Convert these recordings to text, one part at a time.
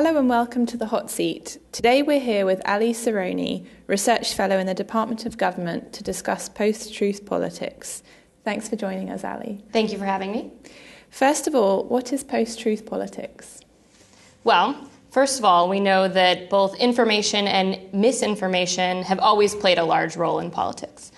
Hello and welcome to the Hot Seat. Today we're here with Alexandra Cirone, Research Fellow in the Department of Government, to discuss post-truth politics. Thanks for joining us, Ali. Thank you for having me. First of all, what is post-truth politics? Well, first of all, we know that both information and misinformation have always played a large role in politics.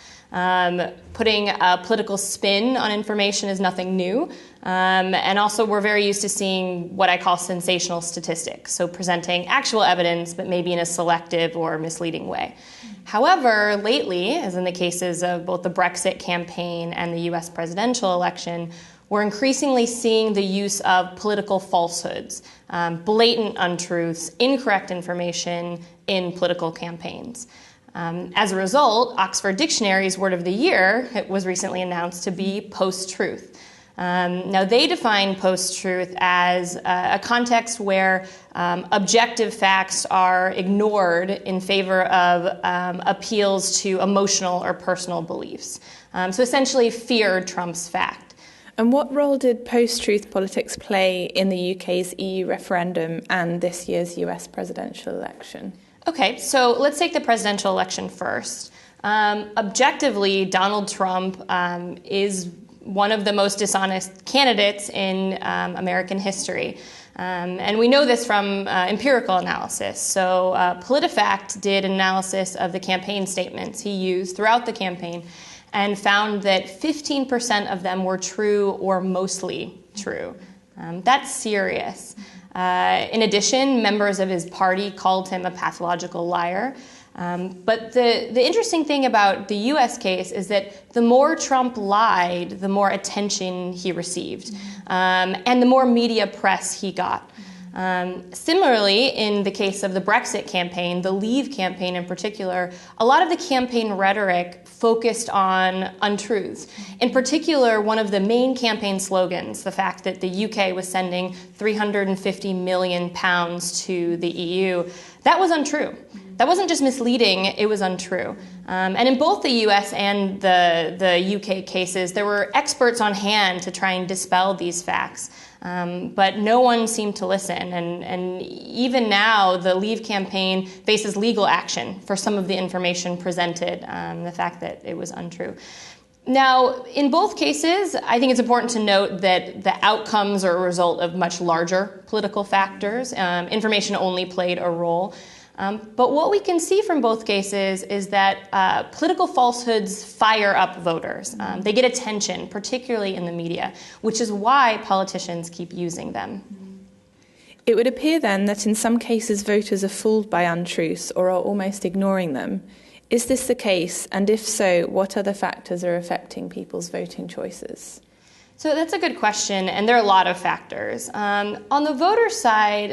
Putting a political spin on information is nothing new. And also we're very used to seeing what I call sensational statistics, so presenting actual evidence, but maybe in a selective or misleading way. However, lately, as in the cases of both the Brexit campaign and the US presidential election, we're increasingly seeing the use of political falsehoods, blatant untruths, incorrect information in political campaigns. As a result, Oxford Dictionary's word of the year was recently announced to be post-truth. Now, they define post-truth as a context where objective facts are ignored in favor of appeals to emotional or personal beliefs. So essentially, fear trumps fact. And what role did post-truth politics play in the UK's EU referendum and this year's US presidential election? Okay, so let's take the presidential election first. Objectively, Donald Trump is one of the most dishonest candidates in American history. And we know this from empirical analysis. So PolitiFact did an analysis of the campaign statements he used throughout the campaign and found that 15% of them were true or mostly true. That's serious. In addition, members of his party called him a pathological liar. But the interesting thing about the U.S. case is that the more Trump lied, the more attention he received, and the more media press he got. Similarly, in the case of the Brexit campaign, the Leave campaign in particular, a lot of the campaign rhetoric focused on untruths. In particular, one of the main campaign slogans, the fact that the UK was sending £350 million to the EU, that was untrue. That wasn't just misleading, it was untrue. And in both the US and the UK cases, there were experts on hand to try and dispel these facts. But no one seemed to listen. And even now, the Leave campaign faces legal action for some of the information presented, the fact that it was untrue. Now, in both cases, I think it's important to note that the outcomes are a result of much larger political factors. Information only played a role. But what we can see from both cases is that political falsehoods fire up voters. They get attention, particularly in the media, which is why politicians keep using them. It would appear then that in some cases voters are fooled by untruths or are almost ignoring them. Is this the case? And if so, what other factors are affecting people's voting choices? So that's a good question, and there are a lot of factors. On the voter side,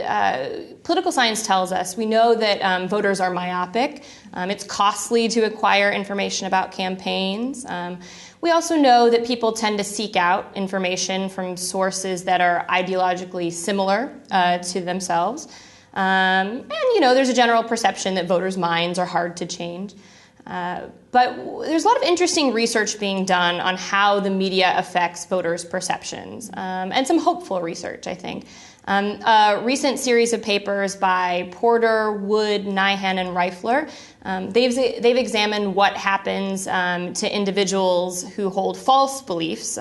political science tells us we know that voters are myopic. It's costly to acquire information about campaigns. We also know that people tend to seek out information from sources that are ideologically similar to themselves. And, there's a general perception that voters' minds are hard to change. But there's a lot of interesting research being done on how the media affects voters' perceptions, and some hopeful research, I think. A recent series of papers by Porter, Wood, Nyhan, and Reifler, they've examined what happens to individuals who hold false beliefs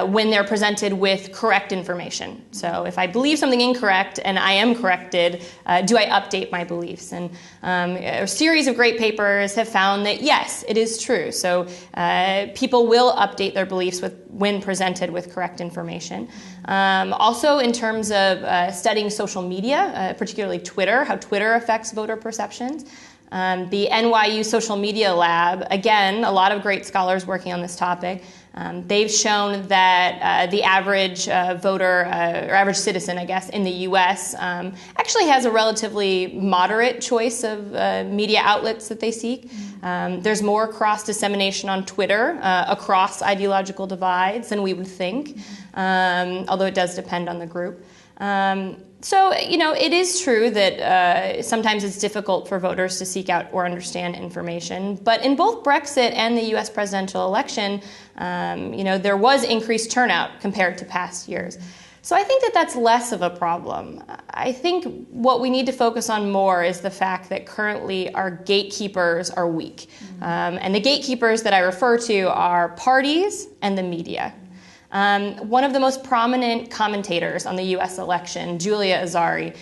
when they're presented with correct information. So if I believe something incorrect and I am corrected, do I update my beliefs? And a series of great papers have found that, yes, it is true. So people will update their beliefs when presented with correct information. Also, in terms of studying social media, particularly Twitter, how Twitter affects voter perceptions. The NYU Social Media Lab, again, a lot of great scholars working on this topic, they've shown that the average voter, or average citizen, I guess, in the U.S. Actually has a relatively moderate choice of media outlets that they seek. There's more cross-dissemination on Twitter across ideological divides than we would think, although it does depend on the group. So, it is true that sometimes it's difficult for voters to seek out or understand information. But in both Brexit and the U.S. presidential election, there was increased turnout compared to past years. So I think that that's less of a problem. I think what we need to focus on more is the fact that currently our gatekeepers are weak. And the gatekeepers that I refer to are parties and the media. One of the most prominent commentators on the U.S. election, Julia Azari,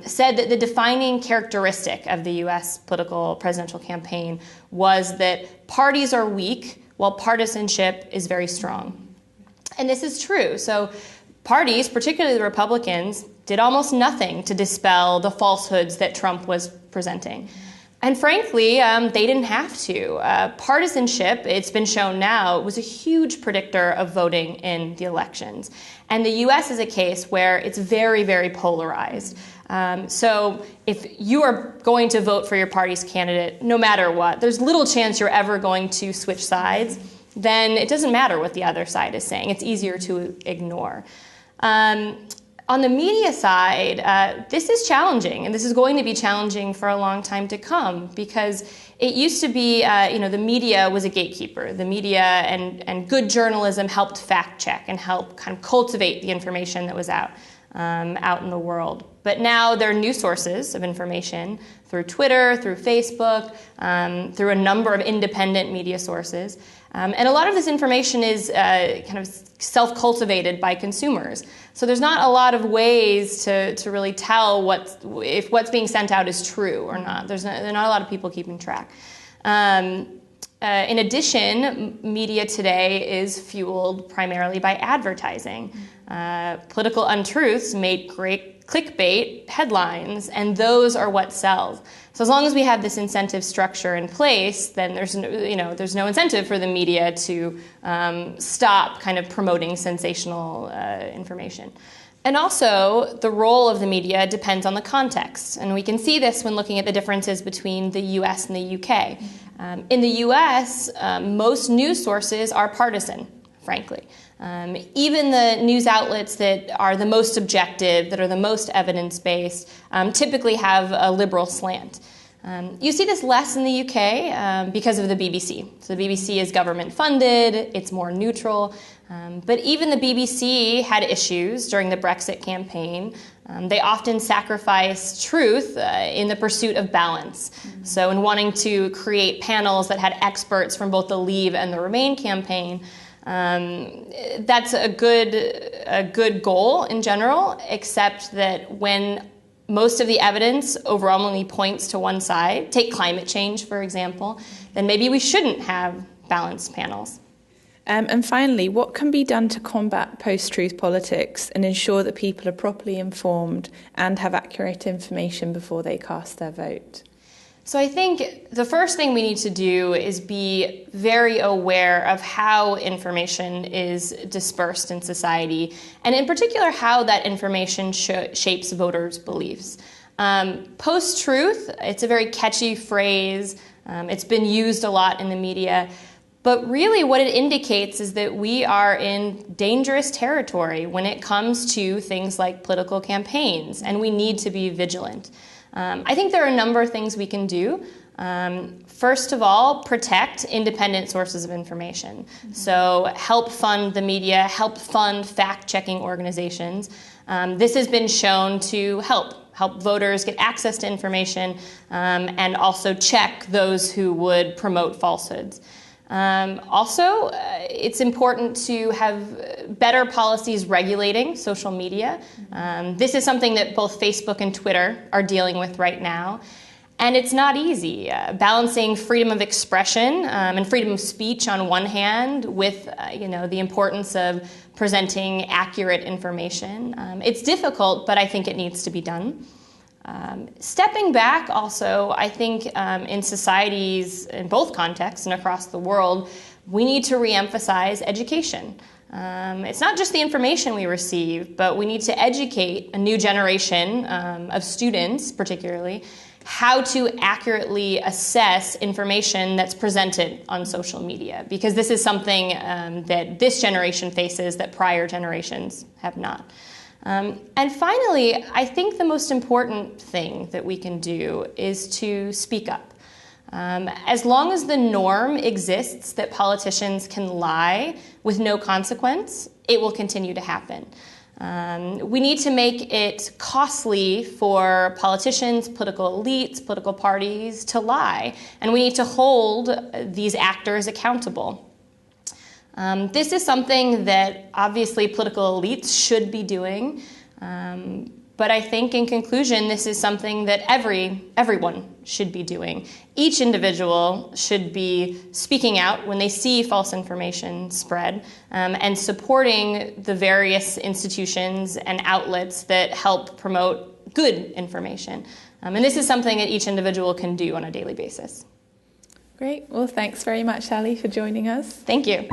said that the defining characteristic of the U.S. presidential campaign was that parties are weak while partisanship is very strong. And this is true. So parties, particularly the Republicans, did almost nothing to dispel the falsehoods that Trump was presenting. And frankly, they didn't have to. Partisanship, it's been shown now, was a huge predictor of voting in the elections. And the U.S. is a case where it's very, very polarized. So if you are going to vote for your party's candidate, no matter what, there's little chance you're ever going to switch sides. Then it doesn't matter what the other side is saying. It's easier to ignore. On the media side, this is challenging, and this is going to be challenging for a long time to come, because it used to be, the media was a gatekeeper. The media and good journalism helped fact check and help kind of cultivate the information that was out in the world. But now there are new sources of information through Twitter, through Facebook, through a number of independent media sources. And a lot of this information is kind of self-cultivated by consumers. So there's not a lot of ways to really tell if what's being sent out is true or not. There are not a lot of people keeping track. In addition, media today is fueled primarily by advertising. Political untruths make great clickbait headlines, and those are what sells. So as long as we have this incentive structure in place, then there's no incentive for the media to stop kind of promoting sensational information. And also, the role of the media depends on the context. And we can see this when looking at the differences between the US and the UK. In the US, most news sources are partisan, frankly. Even the news outlets that are the most objective, that are the most evidence-based, typically have a liberal slant. You see this less in the UK because of the BBC. So the BBC is government-funded, it's more neutral. But even the BBC had issues during the Brexit campaign. They often sacrificed truth in the pursuit of balance. So in wanting to create panels that had experts from both the Leave and the Remain campaign, that's a good goal in general, except that when most of the evidence overwhelmingly points to one side, take climate change, for example, then maybe we shouldn't have balanced panels. And finally, what can be done to combat post-truth politics and ensure that people are properly informed and have accurate information before they cast their vote? So I think the first thing we need to do is be very aware of how information is dispersed in society, and in particular how that information shapes voters' beliefs. Post-truth, it's a very catchy phrase. It's been used a lot in the media. But really what it indicates is that we are in dangerous territory when it comes to things like political campaigns, and we need to be vigilant. I think there are a number of things we can do. First of all, protect independent sources of information. So help fund the media, help fund fact-checking organizations. This has been shown to help voters get access to information and also check those who would promote falsehoods. Also, it's important to have better policies regulating social media. This is something that both Facebook and Twitter are dealing with right now. And it's not easy. Balancing freedom of expression and freedom of speech on one hand with the importance of presenting accurate information. It's difficult, but I think it needs to be done. Stepping back also, I think in societies in both contexts and across the world, we need to reemphasize education. It's not just the information we receive, but we need to educate a new generation of students, particularly, how to accurately assess information that's presented on social media, because this is something that this generation faces that prior generations have not. And finally, I think the most important thing that we can do is to speak up. As long as the norm exists that politicians can lie with no consequence, it will continue to happen. We need to make it costly for politicians, political elites, political parties to lie, and we need to hold these actors accountable. This is something that obviously political elites should be doing, but I think in conclusion, this is something that everyone should be doing. Each individual should be speaking out when they see false information spread, and supporting the various institutions and outlets that help promote good information. And this is something that each individual can do on a daily basis. Great. Well, thanks very much, Ali, for joining us. Thank you.